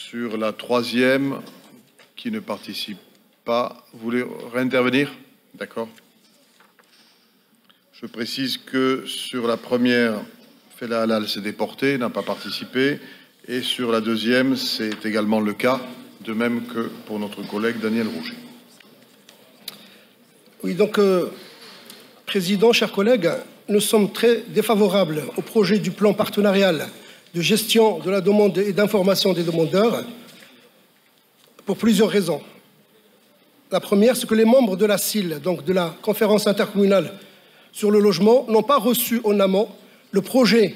Sur la troisième, qui ne participe pas, vous voulez réintervenir? D'accord. Je précise que sur la première, Fela Halal s'est déporté, n'a pas participé, et sur la deuxième, c'est également le cas, de même que pour notre collègue Daniel Rouget. Oui, donc, Président, chers collègues, nous sommes très défavorables au projet du plan partenarial de gestion de la demande et d'information des demandeurs pour plusieurs raisons. La première, c'est que les membres de la CIL, donc de la conférence intercommunale sur le logement, n'ont pas reçu en amont le projet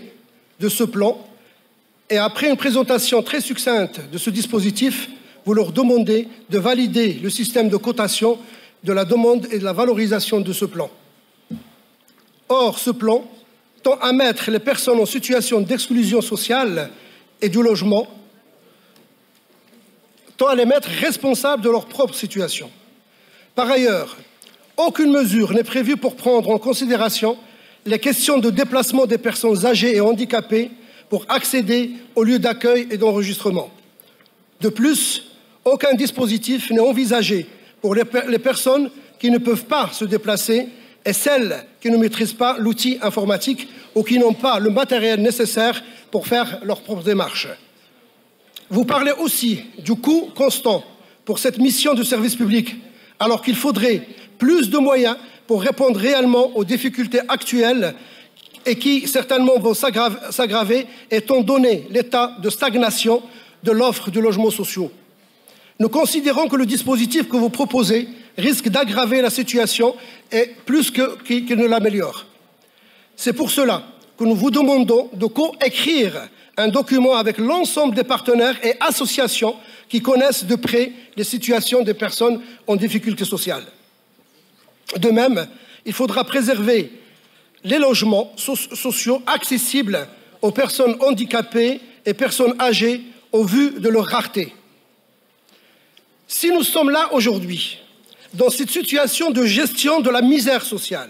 de ce plan et après une présentation très succincte de ce dispositif, vous leur demandez de valider le système de cotation de la demande et de la valorisation de ce plan. Or, ce plan tend à mettre les personnes en situation d'exclusion sociale et du logement, tend à les mettre responsables de leur propre situation. Par ailleurs, aucune mesure n'est prévue pour prendre en considération les questions de déplacement des personnes âgées et handicapées pour accéder aux lieux d'accueil et d'enregistrement. De plus, aucun dispositif n'est envisagé pour les personnes qui ne peuvent pas se déplacer et celles qui ne maîtrisent pas l'outil informatique ou qui n'ont pas le matériel nécessaire pour faire leurs propres démarches. Vous parlez aussi du coût constant pour cette mission de service public, alors qu'il faudrait plus de moyens pour répondre réellement aux difficultés actuelles et qui certainement vont s'aggraver étant donné l'état de stagnation de l'offre de logements sociaux. Nous considérons que le dispositif que vous proposez risque d'aggraver la situation et plus qu'il ne l'améliore. C'est pour cela que nous vous demandons de coécrire un document avec l'ensemble des partenaires et associations qui connaissent de près les situations des personnes en difficulté sociale. De même, il faudra préserver les logements sociaux accessibles aux personnes handicapées et personnes âgées au vu de leur rareté. Si nous sommes là aujourd'hui, dans cette situation de gestion de la misère sociale,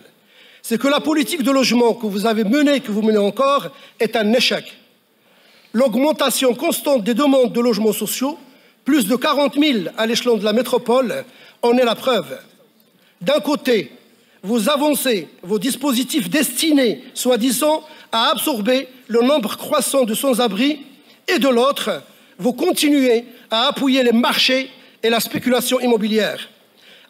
c'est que la politique de logement que vous avez menée, que vous menez encore, est un échec. L'augmentation constante des demandes de logements sociaux, plus de 40 000 à l'échelon de la métropole, en est la preuve. D'un côté, vous avancez vos dispositifs destinés, soi-disant, à absorber le nombre croissant de sans-abri, et de l'autre, vous continuez à appuyer les marchés et la spéculation immobilière,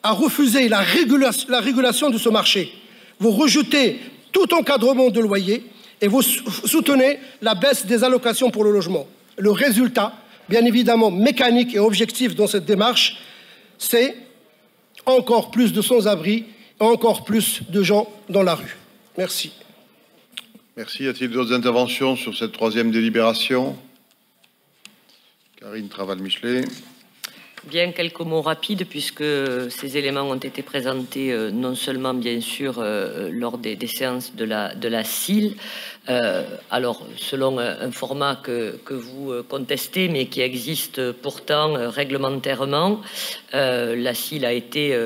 à refuser la régulation de ce marché. Vous rejetez tout encadrement de loyer et vous soutenez la baisse des allocations pour le logement. Le résultat, bien évidemment mécanique et objectif dans cette démarche, c'est encore plus de sans-abri et encore plus de gens dans la rue. Merci. Merci. Y a-t-il d'autres interventions sur cette troisième délibération? Karine Traval-Michelet. Bien, quelques mots rapides, puisque ces éléments ont été présentés non seulement, bien sûr, lors des séances de la CIL, alors selon un format que vous contestez, mais qui existe pourtant réglementairement. La CIL a été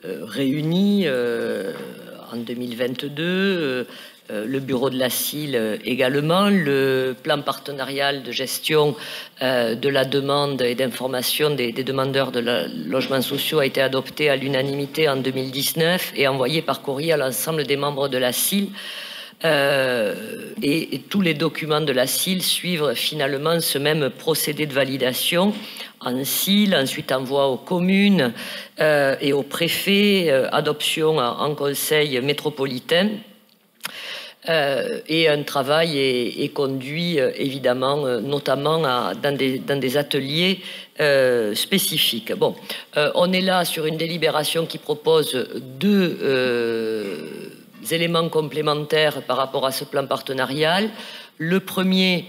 réunie en 2022. Le bureau de la CIL également, le plan partenarial de gestion de la demande et d'information des demandeurs de logements sociaux a été adopté à l'unanimité en 2019 et envoyé par courrier à l'ensemble des membres de la CIL. Et tous les documents de la CIL suivent finalement ce même procédé de validation en CIL, ensuite envoi aux communes et aux préfets, adoption en conseil métropolitain. Et un travail est conduit évidemment, notamment dans des ateliers spécifiques. Bon, on est là sur une délibération qui propose deux éléments complémentaires par rapport à ce plan partenarial. Le premier,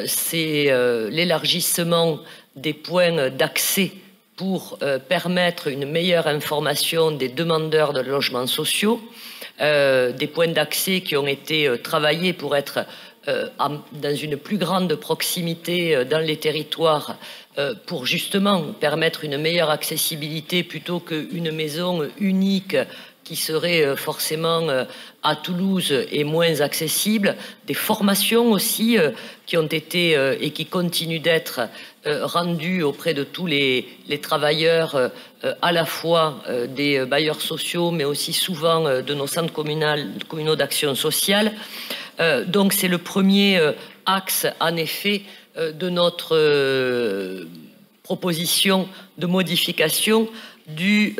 c'est l'élargissement des points d'accès pour permettre une meilleure information des demandeurs de logements sociaux. Des points d'accès qui ont été travaillés pour être dans une plus grande proximité dans les territoires pour justement permettre une meilleure accessibilité plutôt qu'une maison unique qui seraient forcément à Toulouse et moins accessibles, des formations aussi qui ont été et qui continuent d'être rendues auprès de tous les travailleurs, à la fois des bailleurs sociaux, mais aussi souvent de nos centres communaux d'action sociale. Donc c'est le premier axe, en effet, de notre proposition de modification du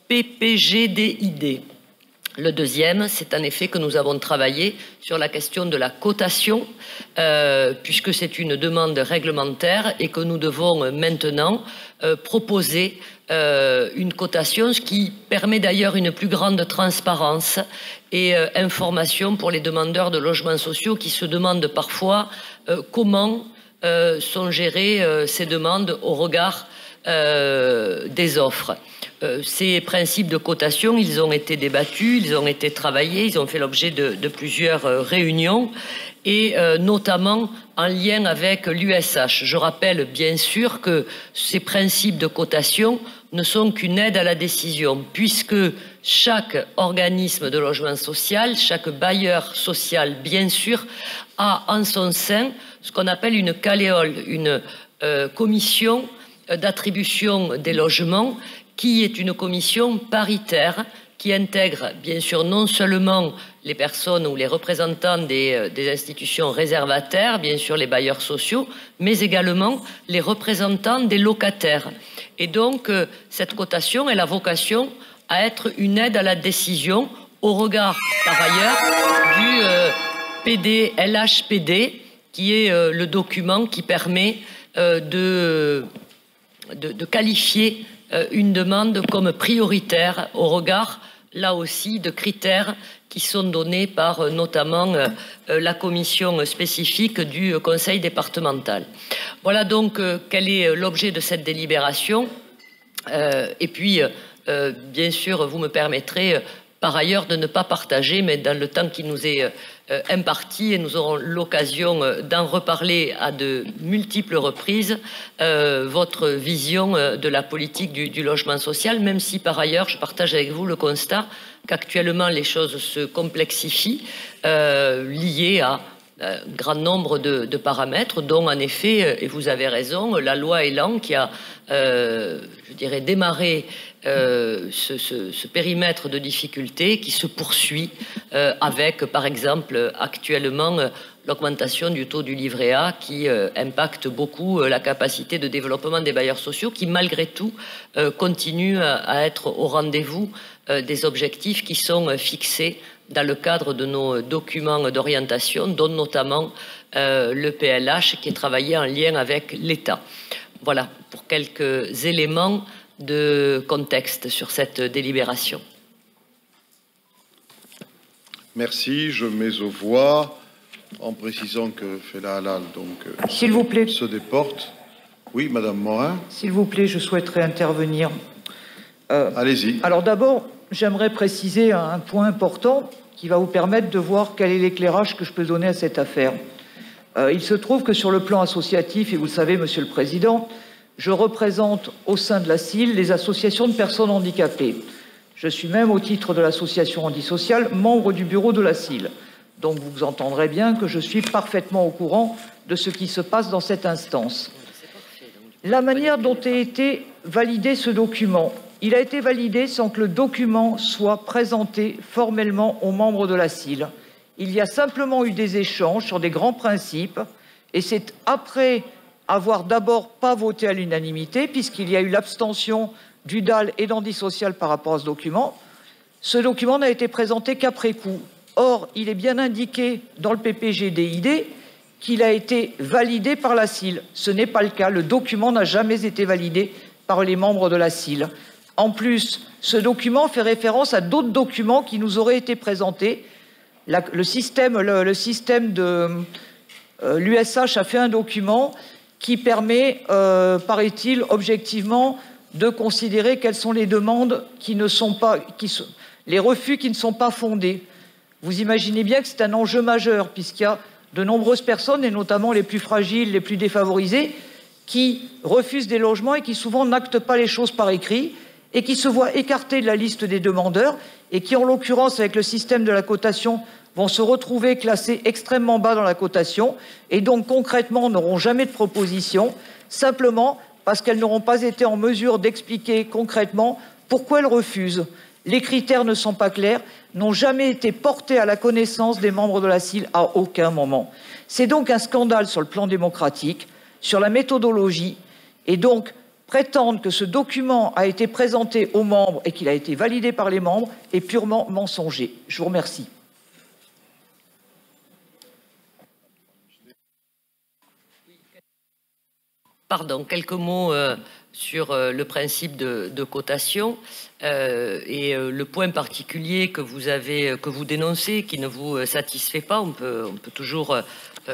PPGDID. Le deuxième, c'est en effet que nous avons travaillé sur la question de la cotation, puisque c'est une demande réglementaire et que nous devons maintenant proposer une cotation, ce qui permet d'ailleurs une plus grande transparence et information pour les demandeurs de logements sociaux qui se demandent parfois comment sont gérées ces demandes au regard des offres. Ces principes de cotation, ils ont été débattus, ils ont été travaillés, ils ont fait l'objet de plusieurs réunions et notamment en lien avec l'USH. Je rappelle bien sûr que ces principes de cotation ne sont qu'une aide à la décision, puisque chaque organisme de logement social, chaque bailleur social, bien sûr, a en son sein ce qu'on appelle une CALEOL, une commission d'attribution des logements, qui est une commission paritaire qui intègre bien sûr non seulement les personnes ou les représentants des institutions réservataires, bien sûr les bailleurs sociaux, mais également les représentants des locataires. Et donc cette cotation, elle a vocation à être une aide à la décision au regard par ailleurs du LHPD, qui est le document qui permet de qualifier une demande comme prioritaire au regard, là aussi, de critères qui sont donnés par notamment la commission spécifique du conseil départemental. Voilà donc quel est l'objet de cette délibération. Et puis, bien sûr, vous me permettrez par ailleurs de ne pas partager, mais dans le temps qui nous est imparti, et nous aurons l'occasion d'en reparler à de multiples reprises, votre vision de la politique du logement social, même si par ailleurs je partage avec vous le constat qu'actuellement les choses se complexifient, liées à un grand nombre de paramètres, dont en effet, et vous avez raison, la loi Elan qui a, je dirais, démarré ce périmètre de difficultés qui se poursuit avec, par exemple, actuellement, l'augmentation du taux du livret A qui impacte beaucoup la capacité de développement des bailleurs sociaux qui, malgré tout, continuent à être au rendez-vous des objectifs qui sont fixés dans le cadre de nos documents d'orientation, dont notamment le PLH qui est travaillé en lien avec l'État. Voilà pour quelques éléments de contexte sur cette délibération. Merci. Je mets aux voix en précisant que Fela Halal s'il vous plaît, se déporte. Oui, Madame Morin. S'il vous plaît, je souhaiterais intervenir. Allez-y. Alors d'abord, j'aimerais préciser un point important qui va vous permettre de voir quel est l'éclairage que je peux donner à cette affaire. Il se trouve que sur le plan associatif, et vous le savez, Monsieur le Président, je représente au sein de la CIL les associations de personnes handicapées. Je suis même, au titre de l'association Handisocial, membre du bureau de la CIL. Donc vous entendrez bien que je suis parfaitement au courant de ce qui se passe dans cette instance. La manière dont a été validé ce document, il a été validé sans que le document soit présenté formellement aux membres de la CIL. Il y a simplement eu des échanges sur des grands principes, et c'est après avoir d'abord pas voté à l'unanimité, puisqu'il y a eu l'abstention du DAL et d'Handisocial par rapport à ce document. Ce document n'a été présenté qu'après coup. Or, il est bien indiqué dans le PPGDID qu'il a été validé par la CIL. Ce n'est pas le cas. Le document n'a jamais été validé par les membres de la CIL. En plus, ce document fait référence à d'autres documents qui nous auraient été présentés. Le système de l'USH a fait un document qui permet, paraît-il, objectivement, de considérer quelles sont les demandes qui ne sont pas, les refus qui ne sont pas fondés. Vous imaginez bien que c'est un enjeu majeur, puisqu'il y a de nombreuses personnes, et notamment les plus fragiles, les plus défavorisées, qui refusent des logements et qui souvent n'actent pas les choses par écrit. et qui se voient écartés de la liste des demandeurs et qui, en l'occurrence, avec le système de la cotation, vont se retrouver classés extrêmement bas dans la cotation et donc concrètement n'auront jamais de proposition, simplement parce qu'elles n'auront pas été en mesure d'expliquer concrètement pourquoi elles refusent. Les critères ne sont pas clairs, n'ont jamais été portés à la connaissance des membres de la CIL à aucun moment. C'est donc un scandale sur le plan démocratique, sur la méthodologie, et donc prétendre que ce document a été présenté aux membres et qu'il a été validé par les membres est purement mensonger. Je vous remercie. Pardon, quelques mots sur le principe de cotation et le point particulier que vous dénoncez, qui ne vous satisfait pas. On peut toujours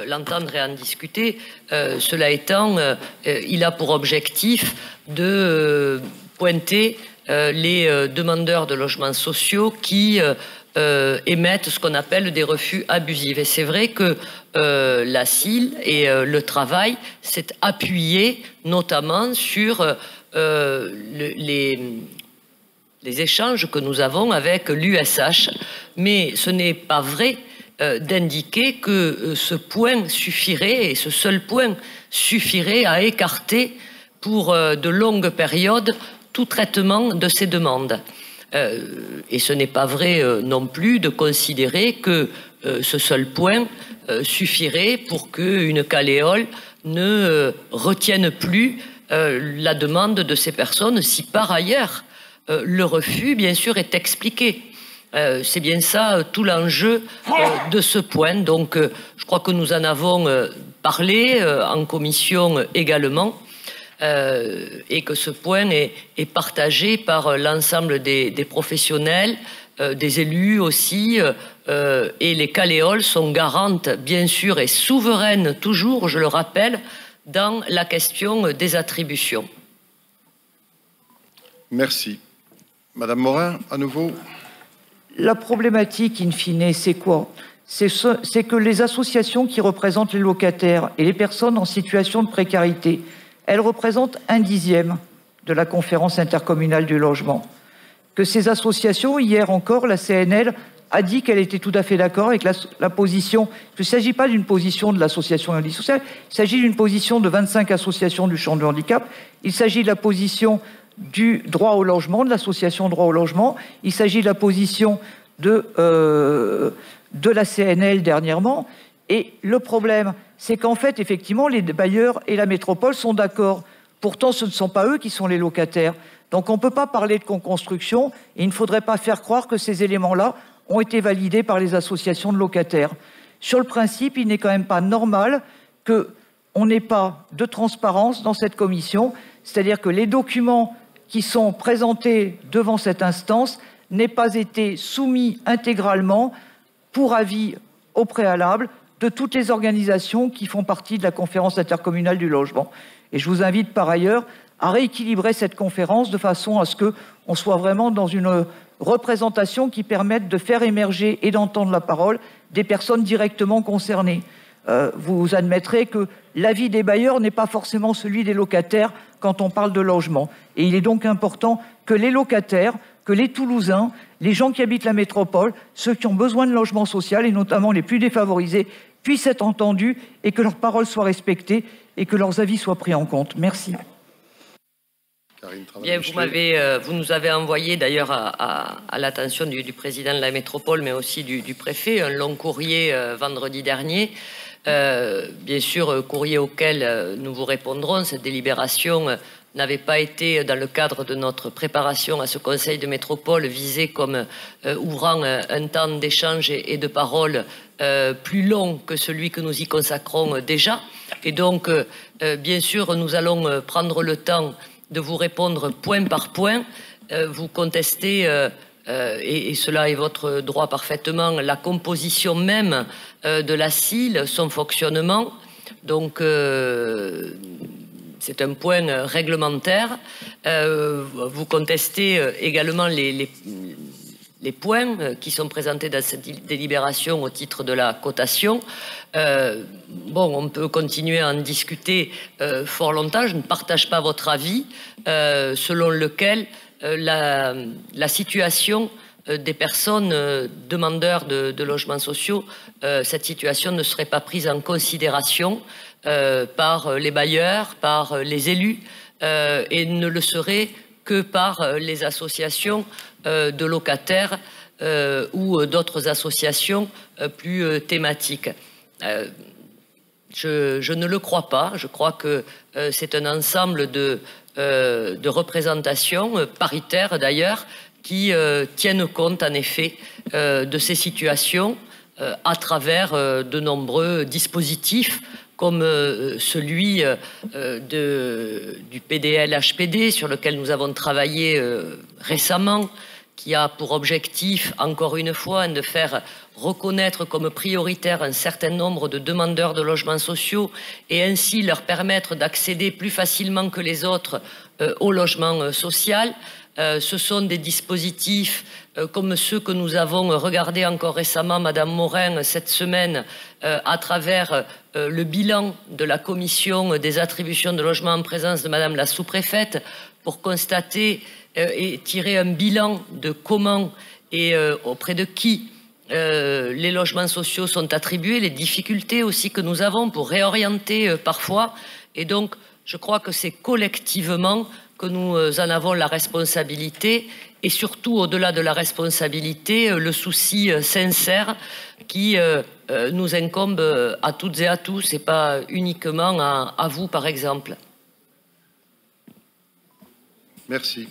l'entendre et en discuter. Cela étant, il a pour objectif de pointer les demandeurs de logements sociaux qui émettent ce qu'on appelle des refus abusifs. Et c'est vrai que la CIL et le travail s'est appuyé notamment sur les échanges que nous avons avec l'USH. Mais ce n'est pas vrai d'indiquer que ce point suffirait, et ce seul point suffirait à écarter pour de longues périodes tout traitement de ces demandes. Et ce n'est pas vrai non plus de considérer que ce seul point suffirait pour qu'une Caleol ne retienne plus la demande de ces personnes si par ailleurs le refus, bien sûr, est expliqué. C'est bien ça tout l'enjeu de ce point. Donc je crois que nous en avons parlé en commission également. Et que ce point est partagé par l'ensemble des professionnels, des élus aussi, et les Caleol sont garantes, bien sûr, et souveraines toujours, je le rappelle, dans la question des attributions. Merci. Madame Morin, à nouveau. La problématique, in fine, c'est quoi? C'est que les associations qui représentent les locataires et les personnes en situation de précarité, elles représentent 1/10 de la conférence intercommunale du logement. Que ces associations, hier encore, la CNL a dit qu'elle était tout à fait d'accord avec la position. Il ne s'agit pas d'une position de l'association Handicap Social, il s'agit d'une position de 25 associations du champ du handicap, il s'agit de la position du droit au logement, de l'association droit au logement, il s'agit de la position de la CNL dernièrement. Et le problème, c'est qu'en fait, effectivement, les bailleurs et la métropole sont d'accord. Pourtant, ce ne sont pas eux qui sont les locataires. Donc on ne peut pas parler de co-construction et il ne faudrait pas faire croire que ces éléments-là ont été validés par les associations de locataires. Sur le principe, il n'est quand même pas normal qu'on n'ait pas de transparence dans cette commission, c'est-à-dire que les documents qui sont présentés devant cette instance n'aient pas été soumis intégralement pour avis au préalable de toutes les organisations qui font partie de la conférence intercommunale du logement. Et je vous invite par ailleurs à rééquilibrer cette conférence de façon à ce qu'on soit vraiment dans une représentation qui permette de faire émerger et d'entendre la parole des personnes directement concernées. Vous admettrez que l'avis des bailleurs n'est pas forcément celui des locataires quand on parle de logement. Et il est donc important que les locataires, que les Toulousains, les gens qui habitent la métropole, ceux qui ont besoin de logement social, et notamment les plus défavorisés, puissent être entendus et que leurs paroles soient respectées et que leurs avis soient pris en compte. Merci. Bien, vous nous avez envoyé d'ailleurs à l'attention du président de la métropole, mais aussi du préfet, un long courrier vendredi dernier. Bien sûr, courrier auquel nous vous répondrons. Cette délibération n'avait pas été, dans le cadre de notre préparation à ce conseil de métropole, visée comme ouvrant un temps d'échange et de parole plus long que celui que nous y consacrons déjà. Et donc, bien sûr, nous allons prendre le temps de vous répondre point par point. Vous contestez, et cela est votre droit parfaitement, la composition même de la CIL, son fonctionnement. Donc, c'est un point réglementaire. Vous contestez également les points qui sont présentés dans cette délibération au titre de la cotation. Bon, on peut continuer à en discuter fort longtemps. Je ne partage pas votre avis selon lequel la situation des personnes demandeurs de logements sociaux, cette situation ne serait pas prise en considération par les bailleurs, par les élus, et ne le serait que par les associations de locataires ou d'autres associations plus thématiques. Je ne le crois pas. Je crois que c'est un ensemble de représentations paritaires d'ailleurs qui tiennent compte en effet de ces situations à travers de nombreux dispositifs comme celui du PDL-HPD sur lequel nous avons travaillé récemment, qui a pour objectif, encore une fois, de faire reconnaître comme prioritaire un certain nombre de demandeurs de logements sociaux et ainsi leur permettre d'accéder plus facilement que les autres au logement social. Ce sont des dispositifs comme ceux que nous avons regardés encore récemment, Madame Morin, cette semaine, à travers le bilan de la commission des attributions de logements en présence de Madame la sous-préfète, pour constater et tirer un bilan de comment et auprès de qui les logements sociaux sont attribués, les difficultés aussi que nous avons pour réorienter parfois. Et donc, je crois que c'est collectivement que nous en avons la responsabilité et surtout, au-delà de la responsabilité, le souci sincère qui nous incombe à toutes et à tous et pas uniquement à vous, par exemple. Merci.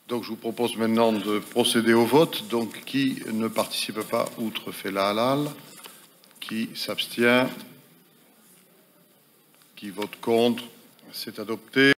Donc, je vous propose maintenant de procéder au vote. Donc, qui ne participe pas, outre Fela Halal, qui s'abstient, qui vote contre, c'est adopté.